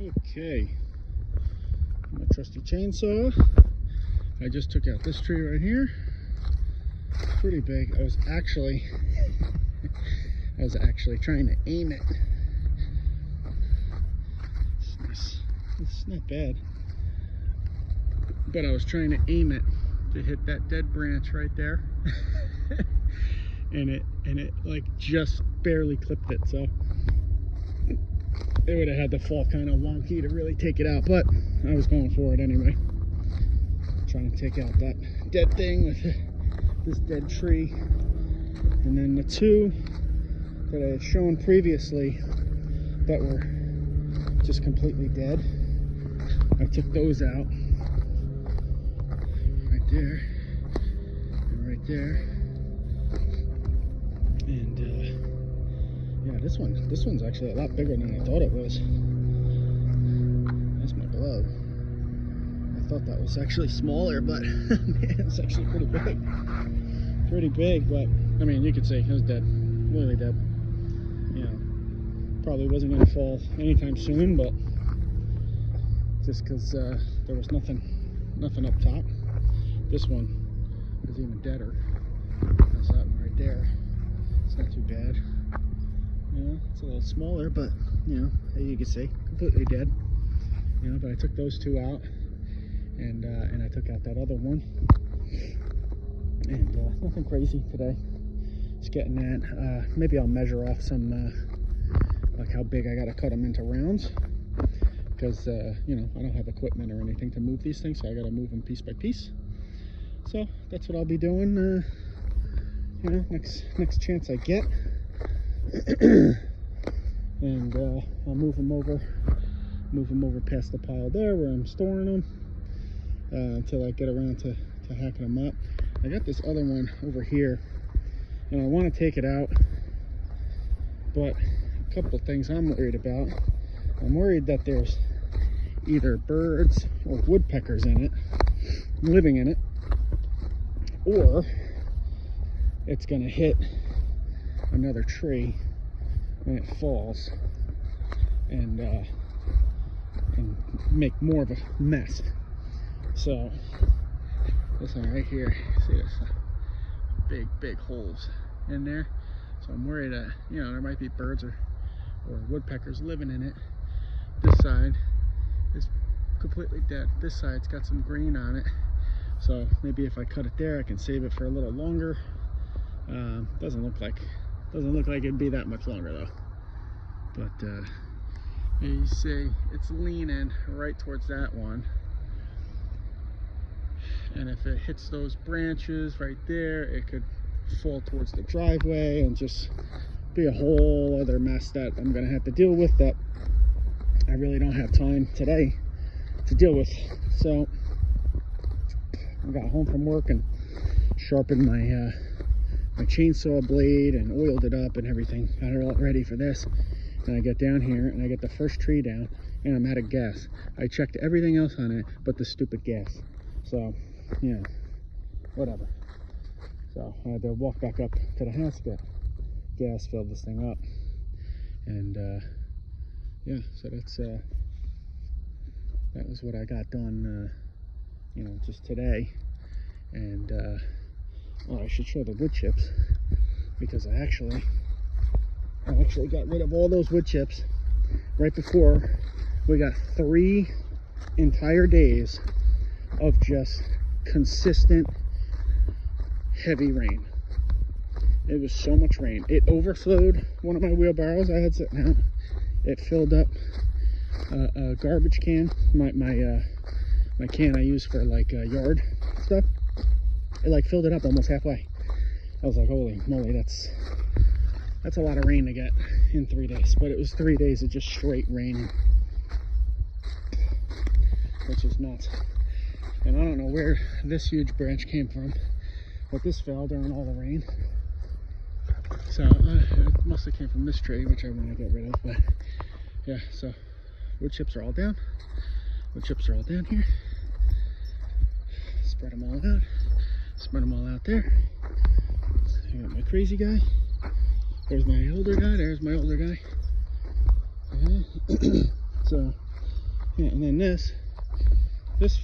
Okay, my trusty chainsaw. I just took out this tree right here. Pretty big. I was actually trying to aim it. It's nice. It's not bad. But I was trying to aim it to hit that dead branch right there. and it like just barely clipped it, so it would have had to fall kind of wonky to really take it out, but I was going for it anyway. Trying to take out that dead thing with this dead tree. And then the two that I had shown previously that were just completely dead, I took those out. Right there and right there. And yeah, this one's actually a lot bigger than I thought it was. That's my glove. I thought that was actually smaller, but man, it's actually pretty big. Pretty big, but I mean, you could say it was dead, really dead. You know, probably wasn't going to fall anytime soon, but just because there was nothing up top. This one is even deader. That's that one right there. It's not too bad. You know, it's a little smaller, but you know, as you can see, completely dead. You know, but I took those two out, and I took out that other one. And nothing crazy today. Just getting that. Maybe I'll measure off some, like how big I got to cut them into rounds, because you know, I don't have equipment or anything to move these things, so I got to move them piece by piece. So that's what I'll be doing. You know, next chance I get, and I'll move them over past the pile there where I'm storing them until I get around to hacking them up. I got this other one over here, and I want to take it out, but a couple things I'm worried about. I'm worried that there's either birds or woodpeckers in it, living in it, or it's going to hit another tree when it falls and make more of a mess. So this one right here, see this big holes in there. So I'm worried that, you know, there might be birds or woodpeckers living in it. This side is completely dead. This side's got some green on it. So maybe if I cut it there, I can save it for a little longer. Doesn't look like it'd be that much longer though. But you see, it's leaning right towards that one. And if it hits those branches right there, it could fall towards the driveway and just be a whole other mess that I'm gonna have to deal with, that I really don't have time today to deal with. So I got home from work and sharpened my chainsaw blade and oiled it up and everything, got it all ready for this. And I get down here and I get the first tree down and I'm out of gas. I checked everything else on it but the stupid gas. So, you know, whatever. So I had to walk back up to the house, get gas, fill this thing up. And yeah, so that was what I got done, you know, just today. And well, I should show the wood chips, because I actually got rid of all those wood chips right before we got 3 entire days of just consistent heavy rain. It was so much rain. It overflowed one of my wheelbarrows I had sitting out. It filled up a garbage can, my can I use for like yard stuff. It like filled it up almost halfway. I was like, holy moly, that's a lot of rain to get in 3 days. But it was 3 days of just straight rain, which is nuts. And I don't know where this huge branch came from, but this fell during all the rain. So it must have came from this tree, which I want to get rid of. But yeah, so wood chips are all down. Wood chips are all down here. Spread them all out. Spread them all out there. I got my crazy guy. There's my older guy. There's my older guy. So Yeah, and then this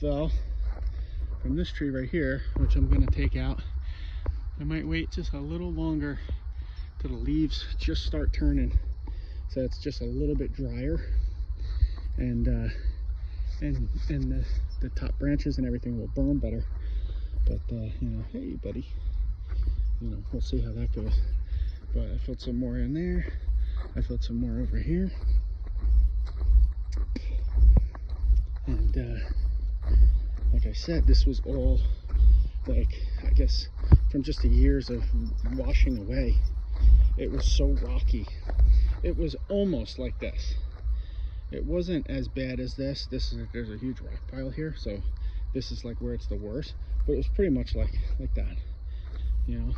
fell from this tree right here, which I'm gonna take out. I might wait just a little longer till the leaves just start turning, so it's just a little bit drier, and the top branches and everything will burn better. But you know, hey buddy, you know, we'll see how that goes. But I filled some more in there. I filled some more over here, and like I said, this was all, like, I guess from just the years of washing away. It was so rocky. It was almost like this. It wasn't as bad as this. There's a huge rock pile here, so this is like where it's the worst. But it was pretty much like that. You know,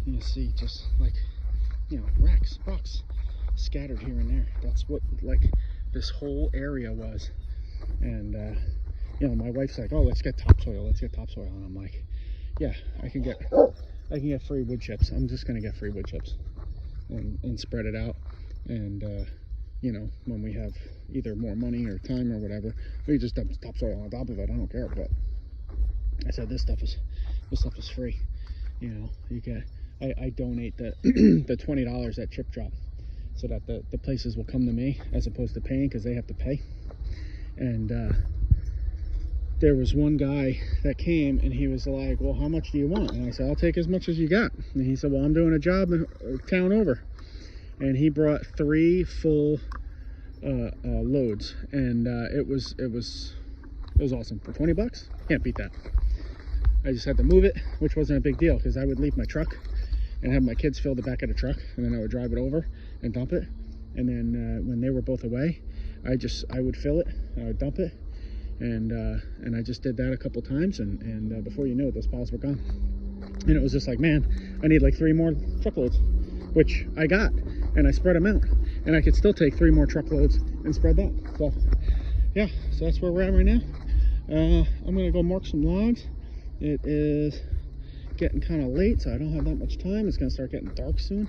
you see just like, you know, rocks scattered here and there. That's what like this whole area was. And you know, my wife's like, oh, let's get topsoil, and I'm like, yeah, I can get free wood chips. I'm just gonna get free wood chips and spread it out. And you know, when we have either more money or time or whatever, we just dump topsoil on top of it. I don't care. But I said, this stuff is free. You know, you get, I donate the the $20 at Chip Drop, so that the places will come to me as opposed to paying, because they have to pay. And there was one guy that came and he was like, well, how much do you want? And I said, I'll take as much as you got. And he said, well, I'm doing a job in town over. And he brought 3 full loads, and it was awesome for 20 bucks. Can't beat that. I just had to move it, which wasn't a big deal, because I would leave my truck and have my kids fill the back of the truck, and then I would drive it over and dump it. And then when they were both away, I would fill it, I would dump it, and I just did that a couple times, and before you knew it, those piles were gone. And it was just like, man, I need like 3 more truckloads, which I got, and I spread them out, and I could still take 3 more truckloads and spread that. So yeah, so that's where we're at right now. I'm gonna go mark some logs. It is getting kind of late, so I don't have that much time. It's gonna start getting dark soon,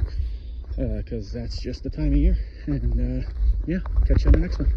because that's just the time of year. And yeah, catch you on the next one.